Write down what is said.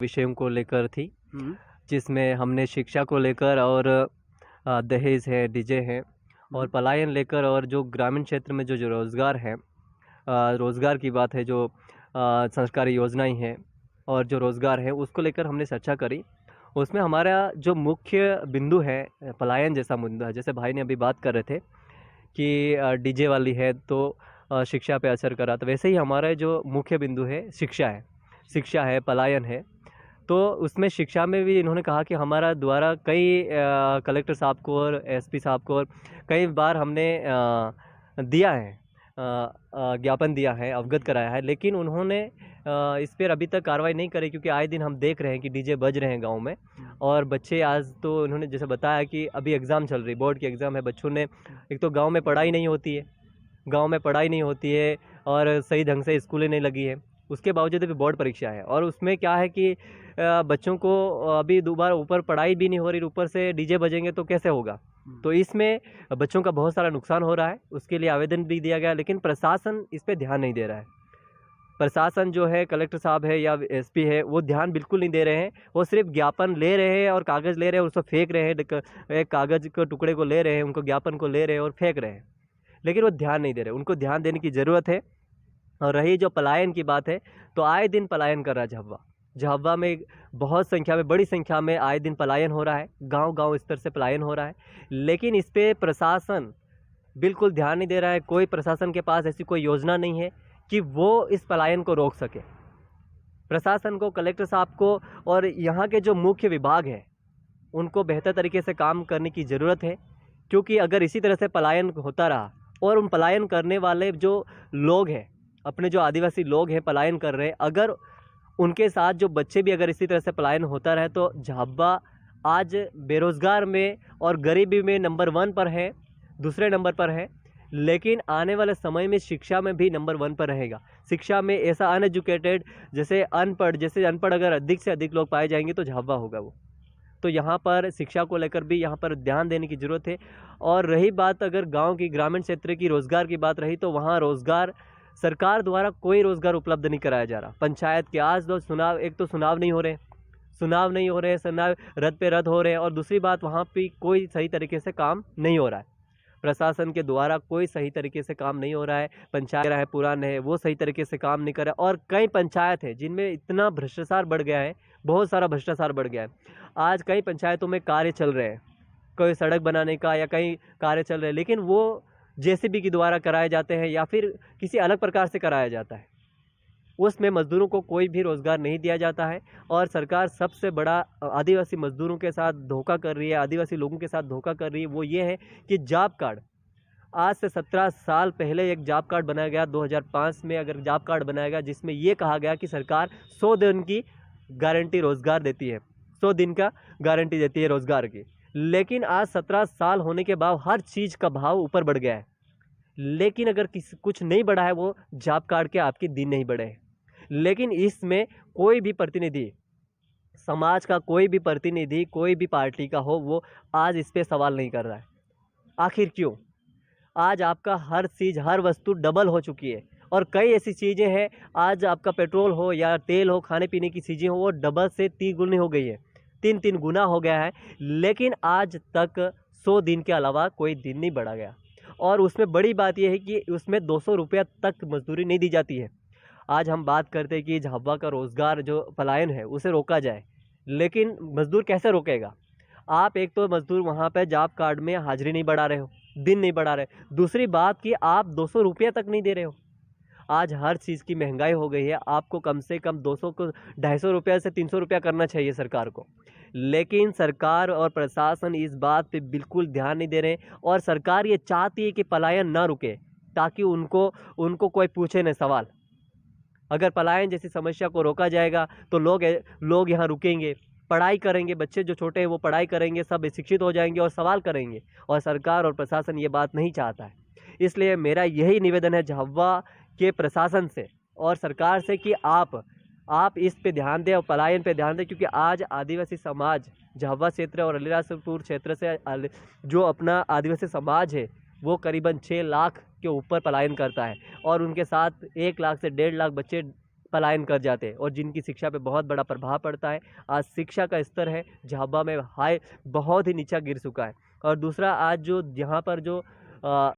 विषयों को लेकर थी, हुँ। जिसमें हमने शिक्षा को लेकर और दहेज है, डीजे है और हुँ। पलायन लेकर और जो ग्रामीण क्षेत्र में जो रोज़गार है, रोज़गार की बात है, जो सरकारी योजनाएँ हैं और जो रोज़गार है उसको लेकर हमने चर्चा करी। उसमें हमारा जो मुख्य बिंदु है पलायन जैसा मुद्दा है। जैसे भाई ने अभी बात कर रहे थे कि डीजे वाली है तो शिक्षा पे असर करा, तो वैसे ही हमारा जो मुख्य बिंदु है शिक्षा है, पलायन है। तो उसमें शिक्षा में भी इन्होंने कहा कि हमारा द्वारा कई कलेक्टर साहब को और एसपी साहब को और कई बार हमने दिया है, ज्ञापन दिया है, अवगत कराया है, लेकिन उन्होंने इस पर अभी तक कार्रवाई नहीं करी, क्योंकि आए दिन हम देख रहे हैं कि डीजे बज रहे हैं गांव में। और बच्चे आज तो उन्होंने जैसे बताया कि अभी एग्ज़ाम चल रही, बोर्ड की एग्ज़ाम है, बच्चों ने एक तो गाँव में पढ़ाई नहीं होती है, और सही ढंग से स्कूलें नहीं लगी है, उसके बावजूद भी बोर्ड परीक्षा है। और उसमें क्या है कि बच्चों को अभी दोबारा ऊपर पढ़ाई भी नहीं हो रही, ऊपर से डीजे बजेंगे तो कैसे होगा। तो इसमें बच्चों का बहुत सारा नुकसान हो रहा है, उसके लिए आवेदन भी दिया गया, लेकिन प्रशासन इस पे ध्यान नहीं दे रहा है। प्रशासन जो है, कलेक्टर साहब है या एसपी है, वो ध्यान बिल्कुल नहीं दे रहे हैं। वो सिर्फ ज्ञापन ले रहे हैं और कागज़ ले रहे हैं, उसको फेंक रहे हैं, एक कागज़ के टुकड़े को ले रहे हैं, उनको ज्ञापन को ले रहे हैं और फेंक रहे हैं, लेकिन वो ध्यान नहीं दे रहे। उनको ध्यान देने की ज़रूरत है। और रही जो पलायन की बात है, तो आए दिन पलायन कर रहा है झाबुआ। झाबुआ में बहुत संख्या में, बड़ी संख्या में आए दिन पलायन हो रहा है, गांव-गांव स्तर से पलायन हो रहा है, लेकिन इस पे प्रशासन बिल्कुल ध्यान नहीं दे रहा है। कोई प्रशासन के पास ऐसी कोई योजना नहीं है कि वो इस पलायन को रोक सके। प्रशासन को, कलेक्टर साहब को और यहाँ के जो मुख्य विभाग हैं, उनको बेहतर तरीके से काम करने की ज़रूरत है, क्योंकि अगर इसी तरह से पलायन होता रहा और उन पलायन करने वाले जो लोग हैं, अपने जो आदिवासी लोग हैं पलायन कर रहे हैं, अगर उनके साथ जो बच्चे भी अगर इसी तरह से पलायन होता रहे, तो झाबुआ आज बेरोज़गार में और गरीबी में नंबर 1 पर है, दूसरे नंबर पर है, लेकिन आने वाले समय में शिक्षा में भी नंबर 1 पर रहेगा। शिक्षा में ऐसा अनएजुकेटेड, जैसे अनपढ़ अगर अधिक से अधिक लोग पाए जाएंगे तो झाबुआ होगा वो। तो यहाँ पर शिक्षा को लेकर भी यहाँ पर ध्यान देने की ज़रूरत है। और रही बात अगर गांव की, ग्रामीण क्षेत्र की रोज़गार की बात रही, तो वहाँ रोज़गार सरकार द्वारा कोई रोज़गार उपलब्ध नहीं कराया जा रहा। पंचायत के आज दो चुनाव, एक तो चुनाव नहीं हो रहे, चुनाव रद्द पे रद्द हो रहे हैं, और दूसरी बात वहाँ पे कोई सही तरीके से काम नहीं हो रहा है। प्रशासन के द्वारा कोई सही तरीके से काम नहीं हो रहा है। पंचायत है, पुरान है, वो सही तरीके से काम नहीं कर रहा। और कई पंचायत है जिनमें इतना भ्रष्टाचार बढ़ गया है, बहुत सारा भ्रष्टाचार बढ़ गया है। आज कई पंचायतों में कार्य चल रहे हैं, कोई सड़क बनाने का या कई कार्य चल रहे हैं, लेकिन वो जेसीबी के द्वारा कराए जाते हैं या फिर किसी अलग प्रकार से कराया जाता है। उसमें मज़दूरों को कोई भी रोज़गार नहीं दिया जाता है। और सरकार सबसे बड़ा आदिवासी मज़दूरों के साथ धोखा कर रही है, आदिवासी लोगों के साथ धोखा कर रही है। वो ये है कि जॉब कार्ड, आज से 17 साल पहले एक जॉब कार्ड बनाया गया, 2005 में अगर जॉब कार्ड बनाया गया, जिसमें ये कहा गया कि सरकार 100 दिन की गारंटी रोज़गार देती है, 100 दिन का गारंटी देती है रोज़गार की। लेकिन आज 17 साल होने के बाद हर चीज़ का भाव ऊपर बढ़ गया है, लेकिन अगर कुछ नहीं बढ़ा है, वो जॉब कार्ड के आपके दिन नहीं बढ़े हैं। लेकिन इसमें कोई भी प्रतिनिधि, समाज का कोई भी प्रतिनिधि, कोई भी पार्टी का हो, वो आज इस पे सवाल नहीं कर रहा है। आखिर क्यों? आज आपका हर चीज़, हर वस्तु डबल हो चुकी है, और कई ऐसी चीज़ें हैं, आज आपका पेट्रोल हो या तेल हो, खाने पीने की चीज़ें हो, वो डबल से 3 गुनी हो गई है, 3-3 गुना हो गया है। लेकिन आज तक 100 दिन के अलावा कोई दिन नहीं बढ़ा गया। और उसमें बड़ी बात यह है कि उसमें 200 रुपया तक मजदूरी नहीं दी जाती है। आज हम बात करते हैं कि झाबुआ का रोज़गार जो पलायन है उसे रोका जाए, लेकिन मज़दूर कैसे रोकेगा? आप एक तो मज़दूर वहाँ पे जॉब कार्ड में हाज़िरी नहीं बढ़ा रहे हो, दिन नहीं बढ़ा रहे। दूसरी बात कि आप 200 रुपया तक नहीं दे रहे हो। आज हर चीज़ की महंगाई हो गई है, आपको कम से कम 200 को 250 रुपये से 300 रुपया करना चाहिए सरकार को। लेकिन सरकार और प्रशासन इस बात पे बिल्कुल ध्यान नहीं दे रहे हैं, और सरकार ये चाहती है कि पलायन ना रुके, ताकि उनको कोई पूछे न सवाल। अगर पलायन जैसी समस्या को रोका जाएगा तो लोग यहाँ रुकेंगे, पढ़ाई करेंगे, बच्चे जो छोटे हैं वो पढ़ाई करेंगे, सब शिक्षित हो जाएंगे और सवाल करेंगे। और सरकार और प्रशासन ये बात नहीं चाहता है। इसलिए मेरा यही निवेदन है झाबुआ के प्रशासन से और सरकार से कि आप इस पे ध्यान दें और पलायन पे ध्यान दें, क्योंकि आज आदिवासी समाज झाबुआ क्षेत्र और अलीराजपुर क्षेत्र से जो अपना आदिवासी समाज है, वो करीबन 6 लाख के ऊपर पलायन करता है, और उनके साथ 1 लाख से 1.5 लाख बच्चे पलायन कर जाते हैं और जिनकी शिक्षा पे बहुत बड़ा प्रभाव पड़ता है। आज शिक्षा का स्तर है झाबुआ में हाई बहुत ही नीचा गिर चुका है। और दूसरा आज जो यहाँ पर जो